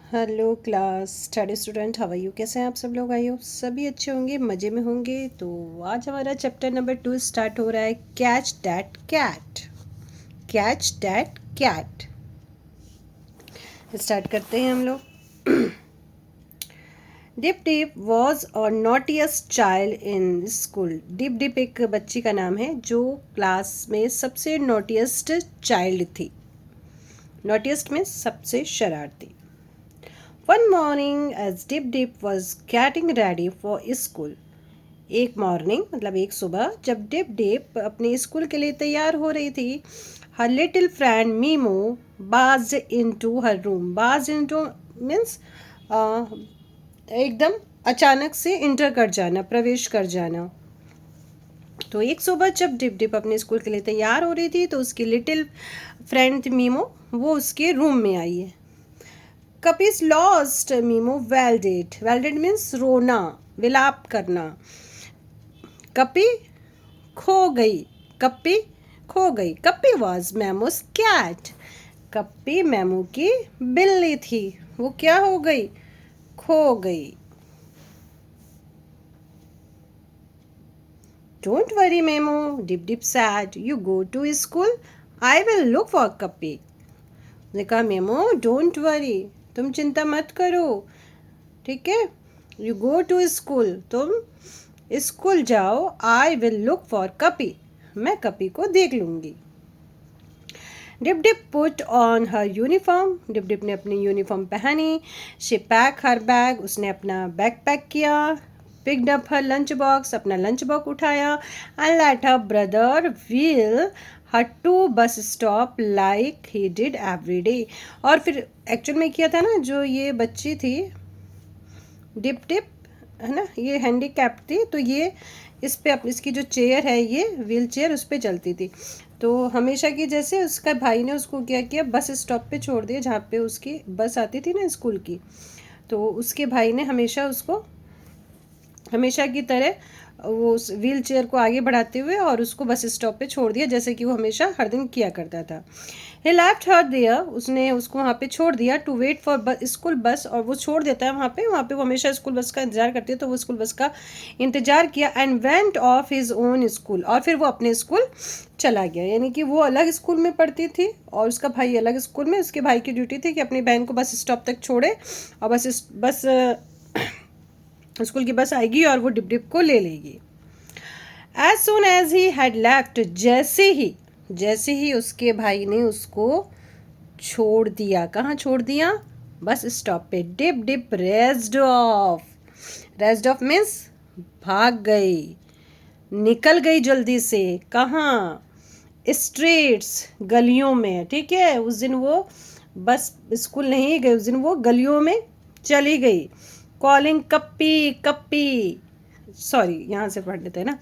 Hello class study student, how are you? कैसे हैं आप सब लोग? आई हो सभी अच्छे होंगे, मज़े में होंगे। तो आज हमारा चैप्टर नंबर 2 स्टार्ट हो रहा है, catch that cat. Catch that cat start करते हैं हम लोग। Dip dip was a naughtiest child in school. Dip dip एक बच्ची का नाम है जो क्लास में सबसे नॉटिएस्ट चाइल्ड थी। नॉटिएस्ट में सबसे शरारती। One morning as Dip Dip was getting ready for school. एक मॉर्निंग मतलब एक सुबह जब डिप डिप अपने स्कूल के लिए तैयार हो रही थी, her little friend Mimo barged into her room. Barged into means एकदम अचानक से इंटर कर जाना, प्रवेश कर जाना। तो एक सुबह जब डिप डिप अपने स्कूल के लिए तैयार हो रही थी तो उसकी लिटिल फ्रेंड मीमो वो उसके रूम में आई है। Cup is lost Mimo welded. Welded means रोना, विलाप करना। कपी खो गई। कप्पी खो गई। Cuppy was Mimo's cat. Cuppy Mimo की बिल्ली थी, वो क्या हो गई? खो गई। Don't worry Mimo, Dip Dip said, you go to school, I will look for Cuppy. उसने कहा मेमो डोंट वरी, तुम चिंता मत करो, ठीक है। यू गो टू स्कूल, तुम स्कूल जाओ। आई विल लुक फॉर कपी, मैं कपी को देख लूंगी। Dip Dip put on her uniform. Dip Dip ने अपनी यूनिफॉर्म पहनी। शी पैक हर बैग, उसने अपना बैग पैक किया। Picked up her lunch box, अपना लंच बॉक्स उठाया। And let her brother wheel her to bus stop like he did every day. और फिर एक्चुअल में किया था ना, जो ये बच्ची थी डिप डिप, है ना, ये हैंडीकैप थी, तो ये इस पे इसकी जो चेयर है, ये व्हील चेयर, उस पे चलती थी। तो हमेशा की जैसे उसका भाई ने उसको क्या किया, बस स्टॉप पे छोड़ दिया जहाँ पे उसकी बस आती थी ना स्कूल की। तो उसके भाई ने हमेशा उसको, हमेशा की तरह वो उस व्हील चेयर को आगे बढ़ाते हुए और उसको बस स्टॉप पे छोड़ दिया, जैसे कि वो हमेशा हर दिन किया करता था। ही लेफ्ट हर देयर, उसने उसको वहाँ पे छोड़ दिया। To wait for school bus, और वो छोड़ देता है वहाँ पे वो हमेशा स्कूल बस का इंतजार करती है, तो वो स्कूल बस का इंतजार किया। And went of his own school, और फिर वो अपने स्कूल चला गया। यानी कि वो अलग स्कूल में पढ़ती थी और उसका भाई अलग स्कूल में। उसके भाई की ड्यूटी थी कि अपनी बहन को बस स्टॉप तक छोड़े, और बस स्कूल की बस आएगी और वो डिप डिप को ले लेगी। As soon as he had left, जैसे ही उसके भाई ने उसको छोड़ दिया, कहाँ छोड़ दिया? बस स्टॉप पे। Dip Dip raced off. Raced off means भाग गई, निकल गई जल्दी से। कहाँ? स्ट्रीट्स, गलियों में, ठीक है। उस दिन वो बस स्कूल नहीं गई, उस दिन वो गलियों में चली गई। कॉलिंग कप्पी कप्पी, सॉरी यहाँ से पढ़ लेते हैं ना।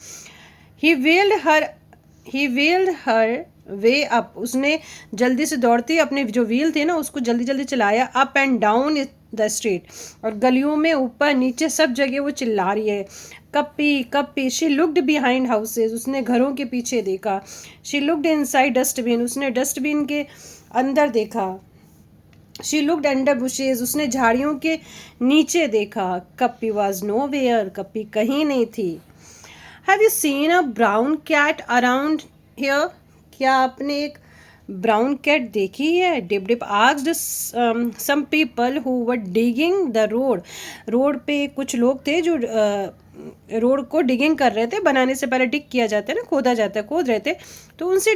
ही व्हील्ड हर वे अप, उसने जल्दी से दौड़ती अपने जो व्हील थे ना उसको जल्दी जल्दी चलाया up and down the street, और गलियों में ऊपर नीचे सब जगह वो चिल्ला रही है, कप्पी कप्पी। शी लुक्ड बिहाइंड हाउसेज, उसने घरों के पीछे देखा। शी लुक्ड इनसाइड डस्टबिन, उसने डस्टबिन के अंदर देखा। शी लुक्ड अंडर बुशेज, उसने झाड़ियों के नीचे देखा। Cuppy was nowhere, Cuppy कहीं नहीं थी। Have you seen a brown cat around here? क्या आपने एक ब्राउन कैट देखी है? Dip Dip asked some people who were digging the road. Road पे कुछ लोग थे जो रोड को डिगिंग कर रहे थे, बनाने से पहले डिग किया जाता है ना, खोदा जाता है, खोद रहे थे। तो उनसे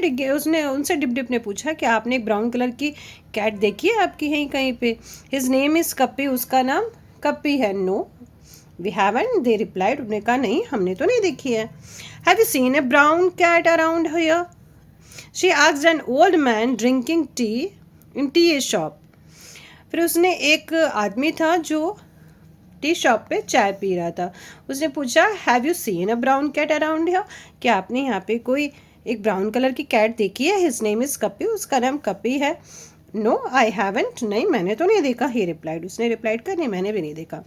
डिप डिप ने पूछा कि आपने एक ब्राउन कलर की कैट देखी है आपकी यहीं कहीं पे? हिज नेम इज कप्पी, उसका नाम कप्पी है। No we haven't, they replied, उन्होंने कहा नहीं हमने तो नहीं देखी है। Have you seen a brown cat around here? She asked an old man drinking tea in tea shop. फिर उसने, एक आदमी था जो टी शॉप पे चाय पी रहा था, उसने पूछा have you seen a brown cat around here? क्या आपने यहाँ पे कोई एक ब्राउन कलर की कैट देखी है? हिज नेम इज कप्पी, उसका नाम कप्पी है। नो आई हैवंट, नहीं मैंने तो नहीं देखा। ही रिप्लाइड, उसने रिप्लाइड कर नहीं मैंने भी नहीं देखा।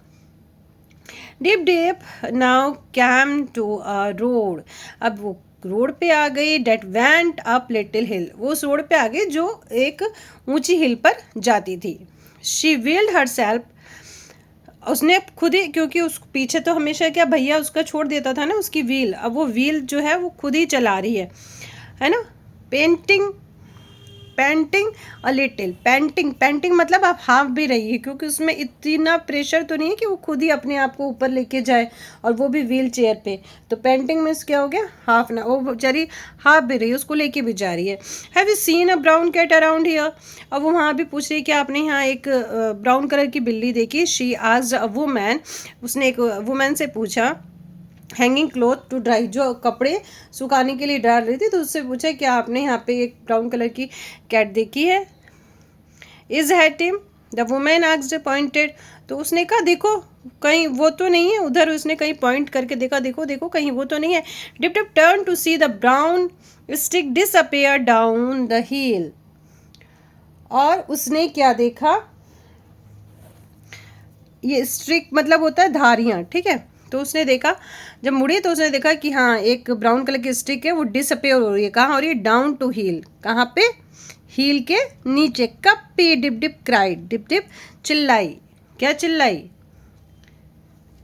Dip Dip now came to a road, अब वो रोड पे आ गई। That went up little hill, वो उस रोड पे आ गई जो एक ऊंची हिल पर जाती थी। शी व्हील्ड हर सेल्फ, उसने खुद ही, क्योंकि उस पीछे तो हमेशा क्या भैया उसका छोड़ देता था ना उसकी व्हील, अब वो व्हील जो है वो खुद ही चला रही है ना। Painting, painting a little, painting, painting मतलब आप हाँफ भी रही है, क्योंकि उसमें इतना प्रेशर तो नहीं है कि वो खुद ही अपने आप को ऊपर लेके जाए, और वो भी व्हील चेयर पे। तो पेंटिंग में क्या हो गया, हाफ ना, वो बेचारी हाफ भी रही है, उसको लेके भी जा रही है। Have you seen a brown cat around here, अब वो वहाँ भी पूछ रही है कि आपने यहाँ एक ब्राउन कलर की बिल्ली देखी। शी आस्क्ड अ वुमन, उसने एक वुमन से पूछा, हैंगिंग क्लोथ टू ड्राई, जो कपड़े सुखाने के लिए डाल रही थी, तो उससे पूछा कि आपने यहाँ पे एक ब्राउन कलर की कैट देखी है। Is hat him, the women asked pointed, तो उसने कहा देखो कहीं वो तो नहीं है उधर, उसने कहीं पॉइंट करके देखा, देखो देखो कहीं वो तो नहीं है। Dip Dip turn to see the brown stick disappear down the hill, और उसने क्या देखा, ये स्ट्रिक मतलब होता है धारियाँ, ठीक है। तो उसने देखा, जब मुड़ी तो उसने देखा कि हाँ एक ब्राउन कलर की स्टिक है, वो डिसअपियर हो रही है, कहाँ हो रही है, डाउन टू हील, कहाँ पे, हील के नीचे। Cuppy, Dip Dip cried, Dip Dip चिल्लाई, क्या चिल्लाई,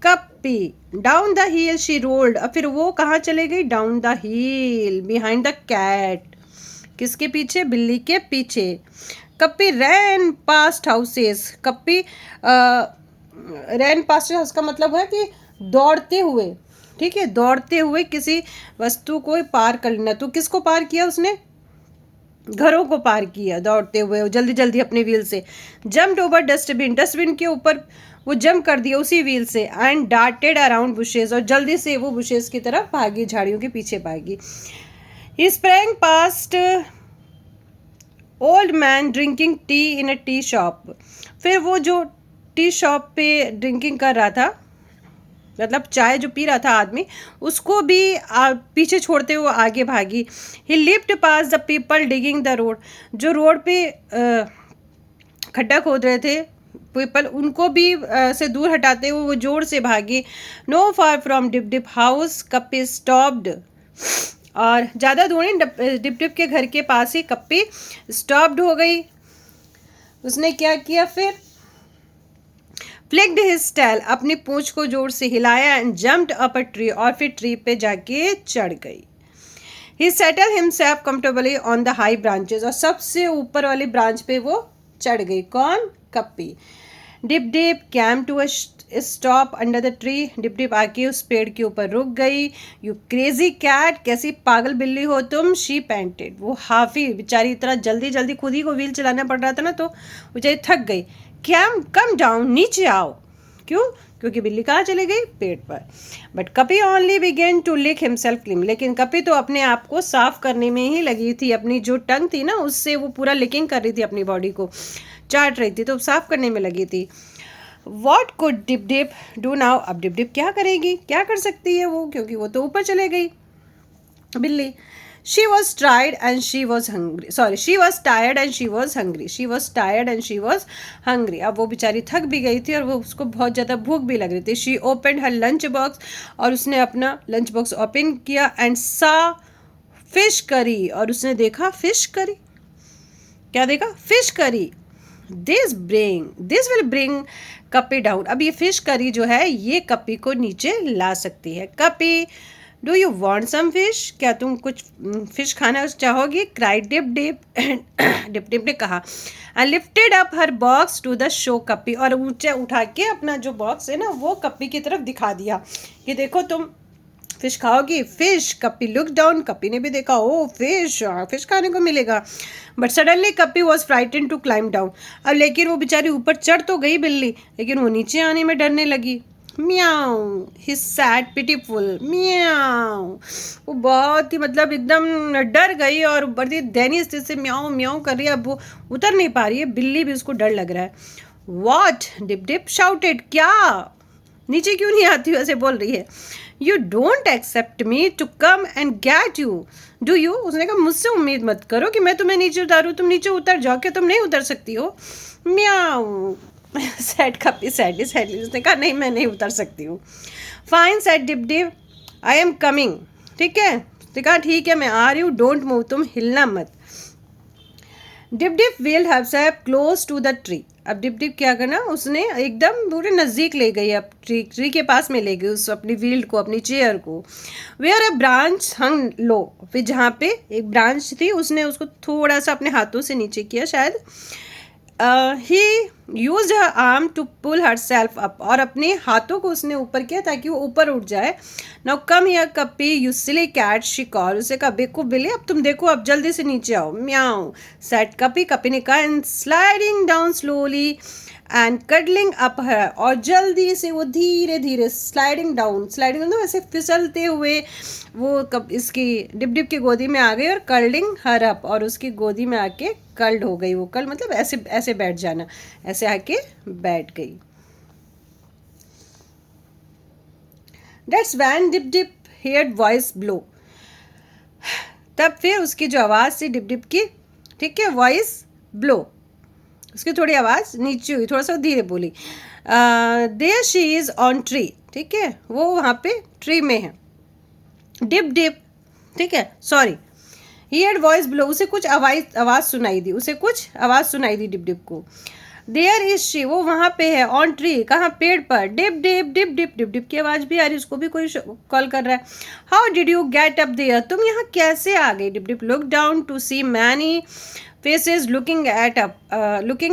Cuppy. Down the hill she rolled, अब फिर वो कहाँ चले गई, down the hill behind the cat, किसके पीछे, बिल्ली के पीछे। Cuppy ran past houses, Cuppy ran past house का मतलब है कि दौड़ते हुए, ठीक है, दौड़ते हुए किसी वस्तु को पार कर लेना। तो किसको पार किया उसने, घरों को पार किया दौड़ते हुए जल्दी जल्दी अपने व्हील से। जम्प्ड ओवर डस्टबिन, डस्टबिन के ऊपर वो जंप कर दिया उसी व्हील से। एंड डार्टेड अराउंड बुशेस, और जल्दी से वो बुशेस की तरफ भागी, झाड़ियों के पीछे भागी। He sprang past old man drinking tea in a tea shop, फिर वो जो टी शॉप पे ड्रिंकिंग कर रहा था, मतलब चाय जो पी रहा था आदमी, उसको भी पीछे छोड़ते हुए आगे भागी। He leapt past the people digging the road, जो रोड पे खड्डा खोद रहे थे पीपल, उनको भी से दूर हटाते हुए वो जोर से भागी। No far from Dip Dip house Cuppy stopped, और ज़्यादा दूर नहीं, डिप डिप के घर के पास ही कप्पी स्टॉप्ड हो गई। उसने क्या किया फिर, फ्लिक्ड हिज टेल, अपनी पूंछ को जोर से हिलाया। And jumped up a tree, और फिर ट्री पे जाके चढ़ गई। He settle himself comfortably on the high branches, और सबसे ऊपर वाली ब्रांच पे वो चढ़ गई, कौन, Cuppy. Dip Dip came to a stop under the tree, Dip Dip आके उस पेड़ के ऊपर रुक गई। यू क्रेजी कैट, कैसी पागल बिल्ली हो तुम, शी पेंटेड, वो हाफी बेचारी इतना जल्दी जल्दी खुद ही को व्हील चलाना पड़ रहा था ना, तो बेचारी थक गई। कम डाउन, नीचे आओ, क्यों, क्योंकि बिल्ली कहाँ चली गई, पेड़ पर। But Cuppy only began to lick himself clean, लेकिन कपी तो अपने आप को साफ करने में ही लगी थी, अपनी जो टंग थी ना उससे वो पूरा लिकिंग कर रही थी, अपनी बॉडी को चाट रही थी, तो साफ करने में लगी थी। What could Dip Dip do now, अब डिप डिप क्या करेगी, क्या कर सकती है वो, क्योंकि वो तो ऊपर चले गई बिल्ली। She was tired and she was hungry. Sorry, she was tired and she was hungry. She was tired and she was hungry. अब वो बेचारी थक भी गई थी और वो उसको बहुत ज़्यादा भूख भी लग रही थी. She opened her lunch box, और उसने अपना लंच बॉक्स ओपन किया and saw fish curry, और उसने देखा फिश करी, क्या देखा, fish curry. This will bring कपी डाउन, अब ये फिश करी जो है ये कपी को नीचे ला सकती है। Cuppy, do you want some fish, क्या तुम कुछ फिश खाना चाहोगी, cried Dip Dip, Dip Dip ने कहा। And lifted up her box to the show Cuppy, और ऊंचे उठा के अपना जो बॉक्स है ना वो कपी की तरफ दिखा दिया कि देखो तुम फिश खाओगी। फिश, कपी लुक डाउन, कपी ने भी देखा, ओ फिश, फिश खाने को मिलेगा। But suddenly Cuppy was frighten to climb down, अब लेकिन वो बेचारी ऊपर चढ़ तो गई बिल्ली, लेकिन वो नीचे आने में डरने लगी। म्याऊ, ही सैड पिटीफुल, म्याऊ, वो बहुत ही मतलब एकदम डर गई और बड़ी दयनीय स्थिति से म्याऊ म्याऊ कर रही है। अब वो उतर नहीं पा रही है, बिल्ली भी उसको डर लग रहा है। वॉट, डिप डिप शाउटेड, क्या, नीचे क्यों नहीं आती हो, ऐसे बोल रही है। You don't expect me to come and get you, do you, उसने कहा मुझसे उम्मीद मत करो कि मैं तुम्हें नीचे उतारूँ, तुम नीचे उतर जाओ, क्या तुम नहीं उतर सकती हो। म्याऊ, सैड कपी, सैडली सैडली उसने कहा नहीं मैं नहीं उतर सकती हूँ। Fine said Dip Dip, I am coming, ठीक है, उसने कहा ठीक है मैं आ रही हूँ, डोंट मूव, तुम हिलना मत। Dip Dip wheeled herself close to the tree, अब डिप डिप क्या करना, उसने एकदम पूरे नज़दीक ले गई, अब ट्री के पास में ले गई उस अपनी व्हील्ड को, अपनी चेयर को। वेयर अ ब्रांच हंग लो, फिर जहाँ पे एक ब्रांच थी उसने उसको थोड़ा सा अपने हाथों से नीचे किया शायद। He use her arm to pull herself up, और अपने हाथों को उसने ऊपर किया ताकि वो ऊपर उठ जाए। Now come here Cuppy you silly cat, she call, उसे कहा बेकूफ बिल्ली अब तुम देखो, अब जल्दी से नीचे आओ। म्याऊ सेट कपी, कपी ने कहा, and sliding down slowly and cuddling up her, और जल्दी से वो धीरे धीरे स्लाइडिंग डाउन, स्लाइडिंग मतलब ऐसे फिसलते हुए वो कब इसकी डिप डिप की गोदी में आ गई, और कर्लिंग हर अप, और उसकी गोदी में आके कर्ल्ड हो गई। वो कर्ल मतलब ऐसे ऐसे बैठ जाना, ऐसे आके बैठ गई। That's when Dip Dip heard voice below, तब फिर उसकी जो आवाज़ थी डिप डिप की, ठीक है, वॉइस ब्लो, उसकी थोड़ी आवाज़ नीचे हुई, थोड़ा सा धीरे बोली। There she is on tree, ठीक है, वो वहाँ पे ट्री में है। डिप डिप, ठीक है, sorry, he had voice below, उसे कुछ आवाज़ सुनाई दी, उसे कुछ आवाज़ सुनाई दी डिप डिप को। देयर इज शी, वो वहाँ पे है, ऑन ट्री, कहाँ, पेड़ पर। Dip Dip Dip Dip Dip Dip की आवाज़ भी आ रही, उसको भी कोई कॉल कर रहा है। How did you get up there, तुम यहाँ कैसे आ गई। Dip Dip look down to see many faces looking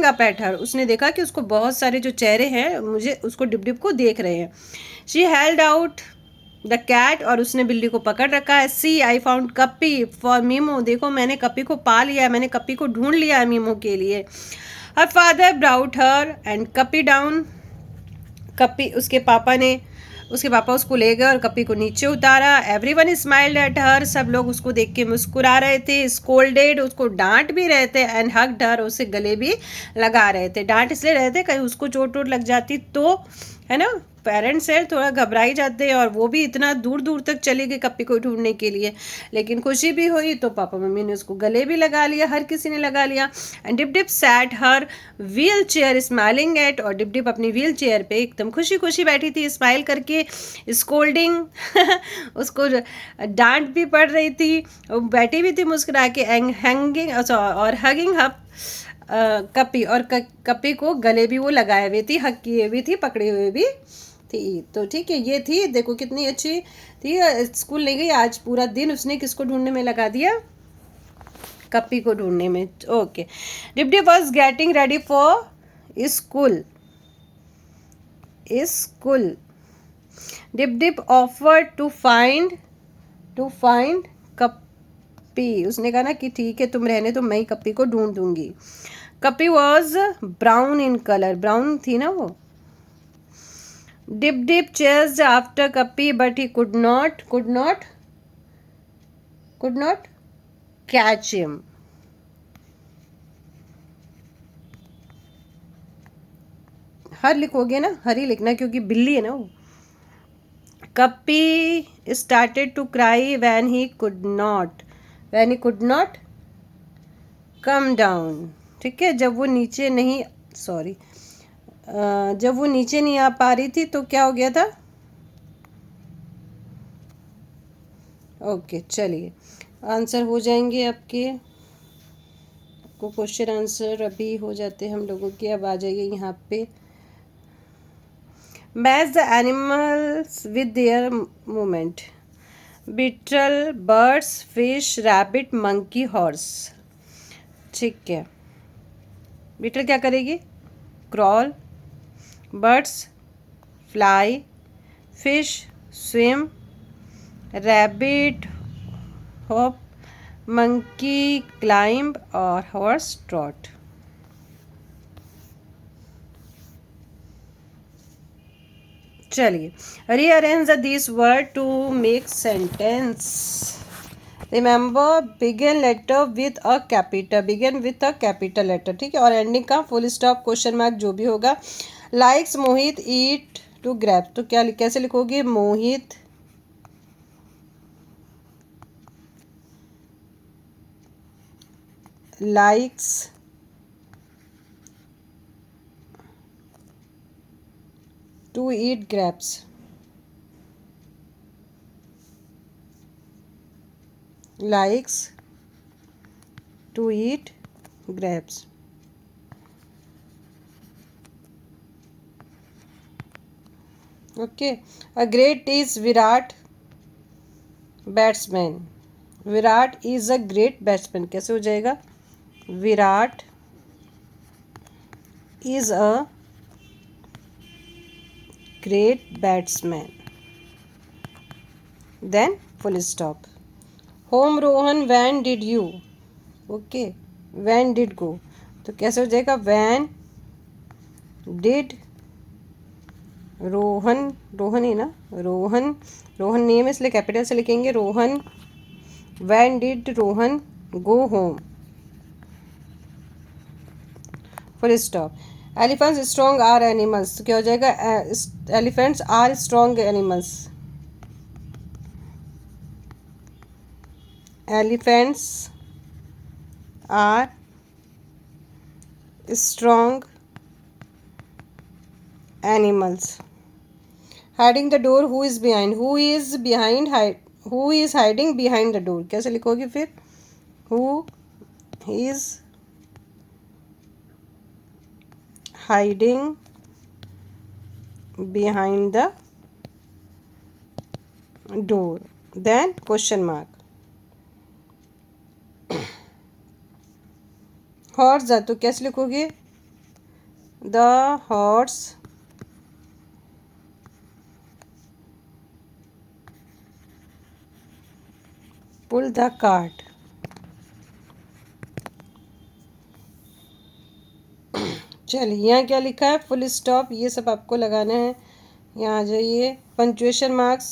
up at her, उसने देखा कि उसको बहुत सारे जो चेहरे हैं मुझे उसको डिप डिप को देख रहे हैं। She held out the cat, और उसने बिल्ली को पकड़ रखा है। See I found Cuppy for Mimo, देखो मैंने कप्पी को पा लिया है, मैंने कप्पी को ढूंढ लिया है मीमो के लिए। Her father brought her and Cuppy down, Cuppy उसके पापा उसको ले गए और कप्पी को नीचे उतारा। एवरीवन स्माइल्ड एट हर, सब लोग उसको देख के मुस्कुरा रहे थे। स्कोल्डेड, उसको डांट भी रहे थे। एंड हग्ड हर, उसे गले भी लगा रहे थे। डांट इसलिए रहे थे कहीं उसको चोट वोट लग जाती तो, है ना, पेरेंट्स हैं थोड़ा घबराई जाते हैं, और वो भी इतना दूर दूर तक चली गई कप्पी को ढूंढने के लिए। लेकिन खुशी भी हुई तो पापा मम्मी ने उसको गले भी लगा लिया, हर किसी ने लगा लिया। And Dip Dip sat her wheelchair smiling at, और डिप डिप अपनी व्हील चेयर पे एकदम खुशी खुशी बैठी थी, स्माइल करके। स्कोल्डिंग उसको डांट भी पड़ रही थी, बैठी भी थी मुस्कुरा के। हैंगिंग और हगिंग हप कप्पी, और कप्पी को गले भी वो लगाए हुए थी, हक किए हुए थी, पकड़े हुए भी थी। तो ठीक है, ये थी, देखो कितनी अच्छी थी। स्कूल नहीं गई आज, पूरा दिन उसने किसको ढूंढने में लगा दिया, कप्पी को ढूंढने में। Okay, Dip dip was getting ready for school. Dip Dip offer to find Cuppy, उसने कहा ना कि ठीक है तुम रहने, तो मैं ही कप्पी को ढूंढ दूंगी। Cuppy was brown in colour, brown थी ना वो। Dip Dip chased after Cuppy but he could not catch him. Her लिखोगे ना, हर ही लिखना क्योंकि बिल्ली है ना वो। Cuppy started to cry when he could not come down, ठीक है, जब वो नीचे नहीं, सॉरी, जब वो नीचे नहीं आ पा रही थी तो क्या हो गया था। ओके, चलिए आंसर हो जाएंगे आपके, आपको क्वेश्चन आंसर अभी हो जाते हैं हम लोगों के। अब आ जाइए यहाँ पे। Match the animals with their movement. Beetle, birds, fish, rabbit, monkey, horse, ठीक है। बिटल क्या करेगी, crawl, birds fly, fish swim, rabbit hop, monkey climb, और हॉर्स ट्रॉट। चलिए, rearrange this word to make sentence. Remember, begin letter with a capital letter, ठीक है, और ending का फुल स्टॉप, क्वेश्चन मार्क, जो भी होगा। Likes Mohit eat to grapes, तो क्या कैसे लिखोगे, Mohit likes to eat grapes. likes to eat grapes. Okay, a great is Virat batsman, Virat is a great batsman, कैसे हो जाएगा? Virat is a great batsman, then full stop. Home Rohan when did you, okay, when did go, तो कैसे हो जाएगा? When did Rohan, Rohan ही ना, Rohan, Rohan name इसलिए कैपिटल से लिखेंगे, Rohan, when did Rohan go home, full stop. Elephants strong are animals, तो क्या हो जाएगा? Elephants are strong animals, elephants are strong animals. Hiding the door, who is behind, who is behind, who is hiding behind the door, कैसे लिखोगे फिर? Who is hiding behind the door, then question mark. Horse, तो कैसे लिखोगे? The horse pull the cart. चलिए, यहाँ क्या लिखा है? फुल स्टॉप, ये सब आपको लगाना है। यहाँ आ जाइए, punctuation marks,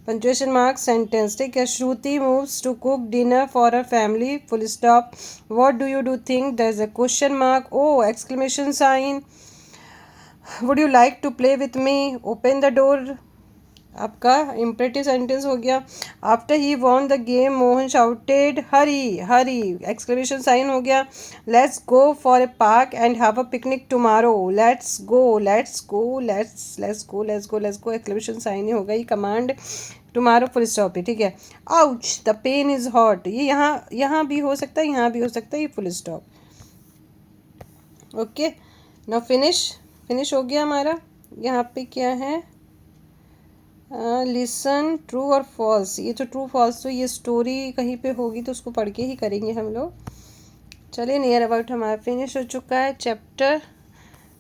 punctuation marks sentence, ठीक है। Shruti moves to cook dinner for a family, full stop. What do you do think, there is a question mark, or exclamation sign. Would you like to play with me, open the door, आपका imperative sentence हो गया। After he won the game Mohan shouted hurray hurray, exclamation sign हो गया। Let's go for a park and have a picnic tomorrow, let's go, let's go, let's go, let's go, let's go, exclamation sign ही होगा, ये command tomorrow full stop है, ठीक है। Ouch the pen is hot, ये यहाँ भी हो सकता है, यहाँ भी हो सकता है, ये full stop. Okay, now finish, finish हो गया हमारा। यहाँ पे क्या है? लिसन ट्रू और फॉल्स, ये तो ट्रू फॉल्स तो ये स्टोरी कहीं पे होगी तो उसको पढ़ के ही करेंगे हम लोग। चलिए, नियर अबाउट हमारा फिनिश हो चुका है चैप्टर।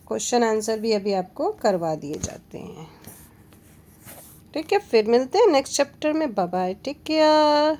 क्वेश्चन आंसर भी अभी आपको करवा दिए जाते हैं, ठीक है। फिर मिलते हैं नेक्स्ट चैप्टर में, बाय बाय, टेक केयर।